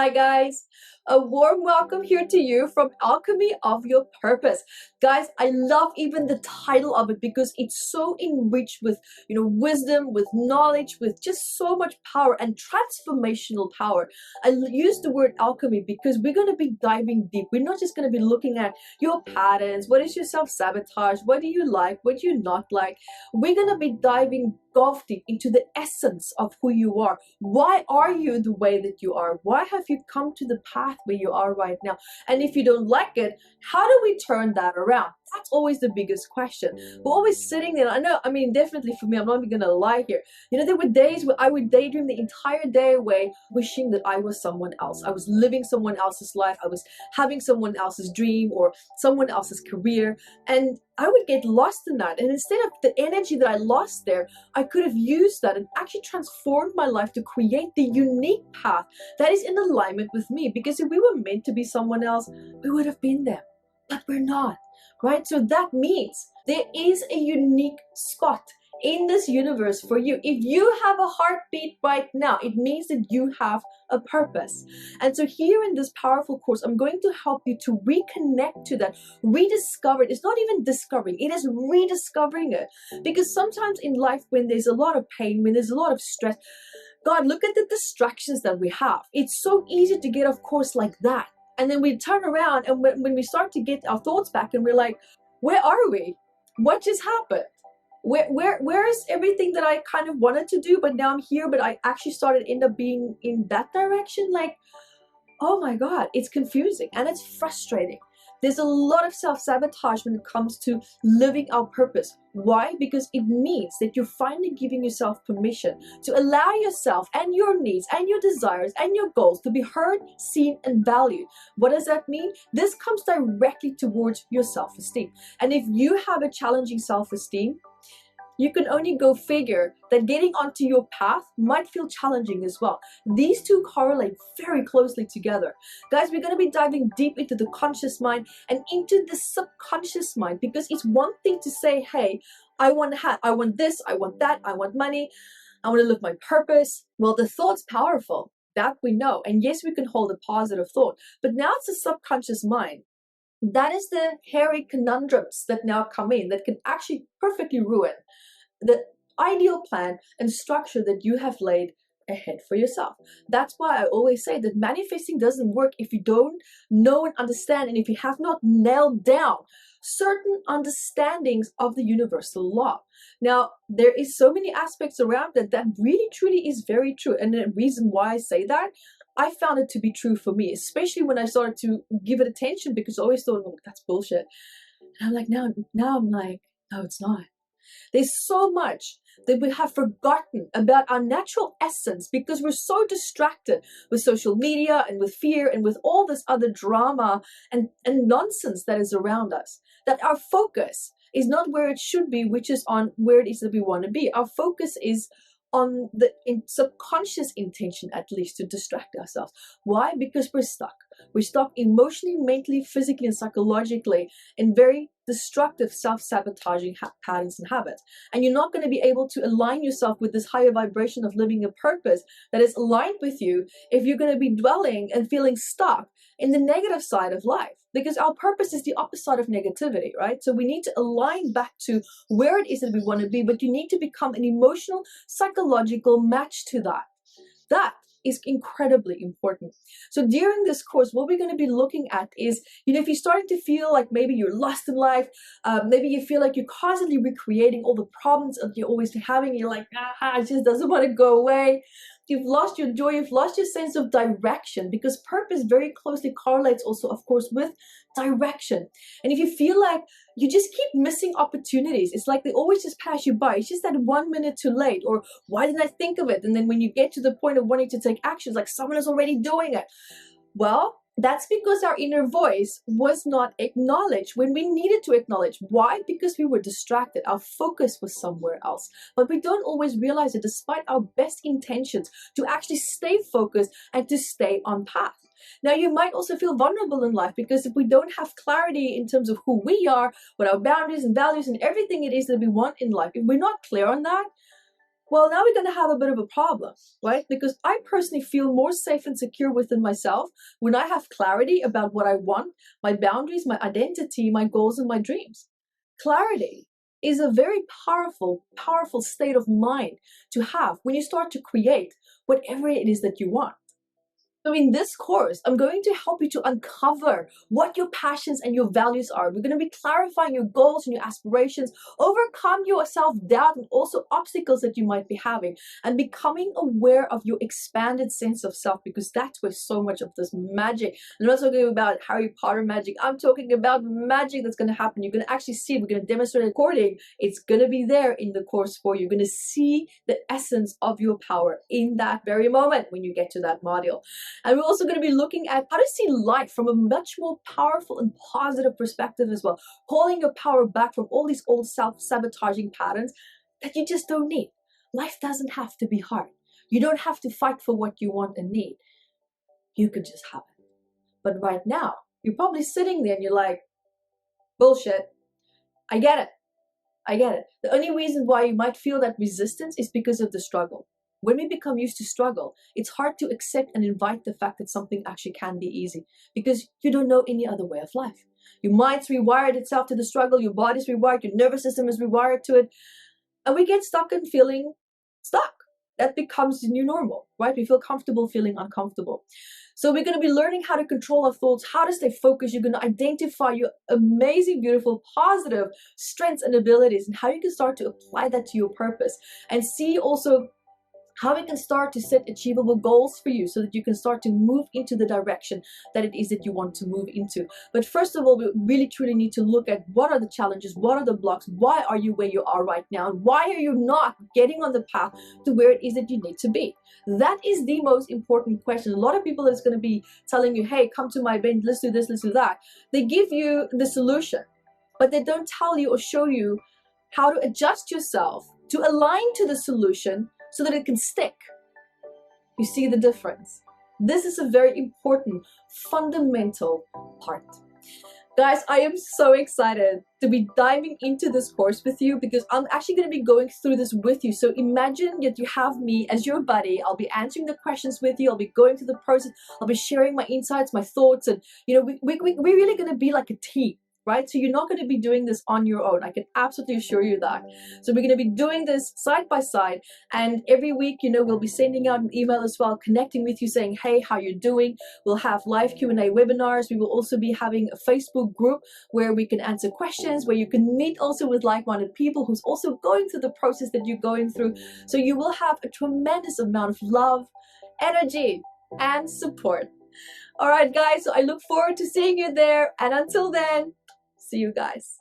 Hi guys, a warm welcome here to you from Alchemy of Your Purpose. Guys, I love even the title of it because it's so enriched with, wisdom, with knowledge, with just so much power and transformational power. I use the word alchemy because we're going to be diving deep. We're not just going to be looking at your patterns. What is your self-sabotage? What do you like? What do you not like? We're going to be diving golf deep into the essence of who you are. Why are you the way that you are? Why have you come to the path where you are right now? And if you don't like it, how do we turn that around? That's always the biggest question. We're always sitting there. Definitely for me, I'm not even gonna lie here. There were days where I would daydream the entire day away, wishing that I was someone else. I was living someone else's life. I was having someone else's dream or someone else's career. And I would get lost in that. And instead of the energy that I lost there, I could have used that and actually transformed my life to create the unique path that is in alignment with me. Because if we were meant to be someone else, we would have been them. But we're not, right? So that means there is a unique spot in this universe for you. If you have a heartbeat right now, it means that you have a purpose. And so here in this powerful course, I'm going to help you to reconnect to that, rediscover it. It's not even discovering, it is rediscovering it. Because sometimes in life, when there's a lot of pain, when there's a lot of stress, God, look at the distractions that we have. It's so easy to get off course like that. And then we turn around and when we start to get our thoughts back and we're like, where are we? What just happened? Where is everything that I kind of wanted to do, but now I'm here, but I actually end up being in that direction? Like, oh my God, it's confusing and it's frustrating. There's a lot of self-sabotage when it comes to living our purpose. Why? Because it means that you're finally giving yourself permission to allow yourself and your needs and your desires and your goals to be heard, seen, and valued. What does that mean? This comes directly towards your self-esteem. And if you have a challenging self-esteem, you can only go figure that getting onto your path might feel challenging as well. These two correlate very closely together. Guys, we're going to be diving deep into the conscious mind and into the subconscious mind, because it's one thing to say, hey, I want this, I want that, I want money, I want to live my purpose. Well, the thought's powerful. That we know. And yes, we can hold a positive thought. But now it's the subconscious mind. That is the hairy conundrums that now come in that can actually perfectly ruin the ideal plan and structure that you have laid ahead for yourself. That's why I always say that manifesting doesn't work if you don't know and understand, and if you have not nailed down certain understandings of the universal law. Now, there is so many aspects around that really truly is very true. And the reason why I say that, I found it to be true for me, especially when I started to give it attention, because I always thought, oh, that's bullshit. And I'm like, now I'm like, no, it's not. There's so much that we have forgotten about our natural essence because we're so distracted with social media and with fear and with all this other drama and nonsense that is around us, that our focus is not where it should be, which is on where it is that we want to be. Our focus is on the subconscious intention, at least, to distract ourselves. Why? Because we're stuck. We're stuck emotionally, mentally, physically, and psychologically in very destructive self-sabotaging patterns and habits. And you're not going to be able to align yourself with this higher vibration of living a purpose that is aligned with you if you're going to be dwelling and feeling stuck in the negative side of life. Because our purpose is the opposite of negativity, right? So we need to align back to where it is that we want to be, but you need to become an emotional, psychological match to that. That is incredibly important. So during this course, what we're going to be looking at is, if you're starting to feel like maybe you're lost in life, maybe you feel like you're constantly recreating all the problems that you're always having, you're like, it just doesn't want to go away. You've lost your joy, you've lost your sense of direction, because purpose very closely correlates also, of course, with direction. And if you feel like you just keep missing opportunities, it's like they always just pass you by. It's just that 1 minute too late, or why didn't I think of it? And then when you get to the point of wanting to take action, it's like someone is already doing it. Well, that's because our inner voice was not acknowledged when we needed to acknowledge. Why? Because we were distracted. Our focus was somewhere else. But we don't always realize it, despite our best intentions, to actually stay focused and to stay on path. Now, you might also feel vulnerable in life, because if we don't have clarity in terms of who we are, what our boundaries and values and everything it is that we want in life, if we're not clear on that, Well, now we're going to have a bit of a problem, right? Because I personally feel more safe and secure within myself when I have clarity about what I want, my boundaries, my identity, my goals, and my dreams. Clarity is a very powerful, powerful state of mind to have when you start to create whatever it is that you want. So in this course, I'm going to help you to uncover what your passions and your values are. We're going to be clarifying your goals and your aspirations, overcome your self-doubt and also obstacles that you might be having, and becoming aware of your expanded sense of self, because that's where so much of this magic, and I'm not talking about Harry Potter magic, I'm talking about magic that's going to happen. You're going to actually see it. We're going to demonstrate recording. It's going to be there in the course for you. You're going to see the essence of your power in that very moment when you get to that module. And we're also going to be looking at how to see life from a much more powerful and positive perspective as well. Calling your power back from all these old self-sabotaging patterns that you just don't need. Life doesn't have to be hard. You don't have to fight for what you want and need. You could just have it. But right now, you're probably sitting there and you're like, bullshit. I get it. I get it. The only reason why you might feel that resistance is because of the struggle. When we become used to struggle, it's hard to accept and invite the fact that something actually can be easy, because you don't know any other way of life. Your mind's rewired itself to the struggle, your body's rewired, your nervous system is rewired to it, and we get stuck in feeling stuck. That becomes the new normal, right? We feel comfortable feeling uncomfortable. So we're going to be learning how to control our thoughts, how to stay focused. You're going to identify your amazing, beautiful, positive strengths and abilities, and how you can start to apply that to your purpose, and see also how we can start to set achievable goals for you so that you can start to move into the direction that it is that you want to move into. But first of all, we really truly need to look at what are the challenges, what are the blocks, why are you where you are right now, and why are you not getting on the path to where it is that you need to be. That is the most important question. A lot of people is going to be telling you, hey, come to my event, let's do this, let's do that. They give you the solution, but they don't tell you or show you how to adjust yourself to align to the solution so that it can stick. You see the difference? This is a very important, fundamental part. Guys, I am so excited to be diving into this course with you, because I'm actually going to be going through this with you. So imagine that you have me as your buddy. I'll be answering the questions with you. I'll be going through the process. I'll be sharing my insights, my thoughts, and we're really going to be like a team. Right? So you're not going to be doing this on your own. I can absolutely assure you that. So we're going to be doing this side by side, and every week, we'll be sending out an email as well, connecting with you, saying, hey, how you're doing. We'll have live Q&A webinars. We will also be having a Facebook group where we can answer questions, where you can meet also with like-minded people who's also going through the process that you're going through. So you will have a tremendous amount of love, energy, and support. All right, guys, so I look forward to seeing you there. And until then, see you guys.